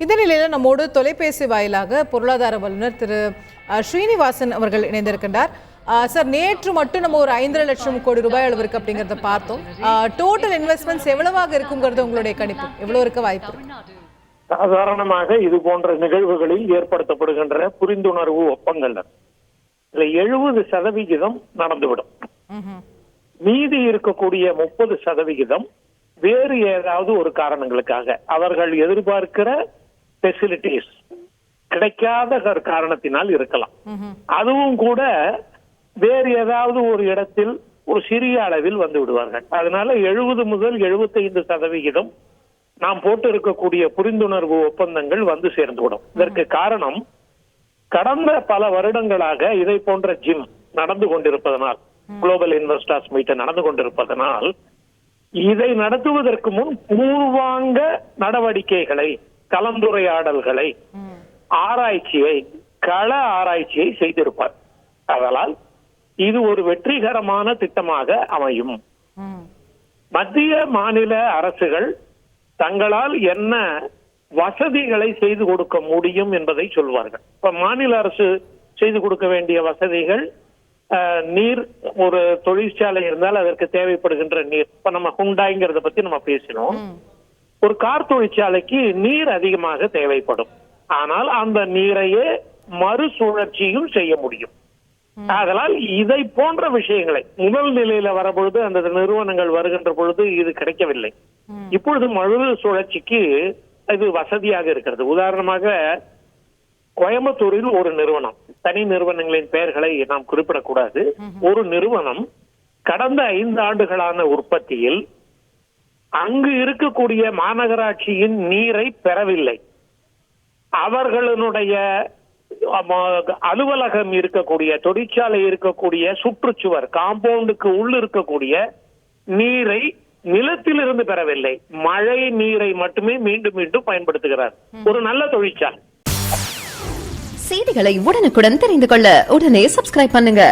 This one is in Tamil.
இந்த நிலையில் நம்மோடு தொலைபேசி வாயிலாக பொருளாதார வல்லுநர் திரு ஸ்ரீனிவாசன் அவர்கள் இணைந்திருக்கின்றார். சார், நேற்று மட்டும் நம்ம ஒரு 5 லட்சம் கோடி ரூபாய் அளவிற்கு அப்படிங்கிறத பார்த்தோம். டோட்டல் இன்வெஸ்ட்மெண்ட்ஸ் எவ்வளவாக இருக்குங்கிறது உங்களுடைய கணிப்பு எவ்வளவு இருக்க வாய்ப்பு? சாதாரணமாக இது போன்ற நிகழ்வுகளில் ஏற்படுத்தப்படுகின்ற புரிந்துணர்வு ஒப்பந்தங்கள் 70% நடந்துவிடும். மீதி இருக்கக்கூடிய 30% வேறு ஏதாவது ஒரு காரணங்களுக்காக அவர்கள் எதிர்பார்க்கிற ஃபெசிலிட்டிஸ் கிடைக்காத காரணத்தினால் இருக்கலாம். அதுவும் கூட வேறு ஏதாவது ஒரு இடத்தில் ஒரு சிறிய அளவில் வந்து விடுவார்கள். அதனால 70 முதல் 75% நாம் போட்டு இருக்கக்கூடிய புரிந்துணர்வு ஒப்பந்தங்கள் வந்து சேர்ந்துவிடும். இதற்கு காரணம், கடந்த பல வருடங்களாக இதை போன்ற ஜிம் நடந்து கொண்டிருப்பதனால், குளோபல் இன்வெஸ்டர்ஸ் மீட் நடந்து கொண்டிருப்பதனால், இதை நடத்துவதற்கு முன் பூர்வாங்க நடவடிக்கைகளை, கலந்துரையாடல்களை, ஆராய்ச்சியை, கள ஆராய்ச்சியை செய்திருப்பார். அதனால் இது ஒரு வெற்றிகரமான திட்டமாக அமையும். மத்திய மாநில அரசுகள் தங்களால் என்ன வசதிகளை செய்து கொடுக்க முடியும் என்பதை சொல்வார்கள். இப்ப மாநில அரசு செய்து கொடுக்க வேண்டிய வசதிகள், நீர், ஒரு தொழிற்சாலை இருந்தால் அதற்கு தேவைப்படுகின்ற நீர். இப்ப நம்ம ஹுண்டாய்ங்கிறத பத்தி நம்ம பேசினோம். ஒரு கார் தொழிற்சாலைக்கு நீர் அதிகமாக தேவைப்படும். ஆனால் அந்த நீரையே மறுசுழற்சியும் செய்ய முடியும். அதனால் இதை போன்ற விஷயங்களை முதல் நிலையில வரப்பொழுது, அந்த நிறுவனங்கள் வருகின்ற பொழுது இது கிடைக்கவில்லை. இப்பொழுது மறு சுழற்சிக்கு இது வசதியாக இருக்கிறது. உதாரணமாக கோயம்புத்தூரில் ஒரு நிறுவனம், தனி நிறுவனங்களின் பெயர்களை நாம் குறிப்பிடக்கூடாது, ஒரு நிறுவனம் கடந்த 5 ஆண்டுகளான உற்பத்தியில் அங்கு இருக்கக்கூடிய மாநகராட்சியின் நீரை பெறவில்லை. அவர்களுடைய அலுவலகம் இருக்கக்கூடிய, தொழிற்சாலை இருக்கக்கூடிய சுற்றுச்சுவர், காம்பவுண்டுக்கு உள்ள இருக்கக்கூடிய நீரை நிலத்திலிருந்து பெறவில்லை, மழை நீரை மட்டுமே மீண்டும் மீண்டும் பயன்படுத்துகிறார். ஒரு நல்ல தொழிற்சாலை. செய்திகளை உடனுக்குடன் தெரிந்து கொள்ள உடனே சப்ஸ்கிரைப் பண்ணுங்க.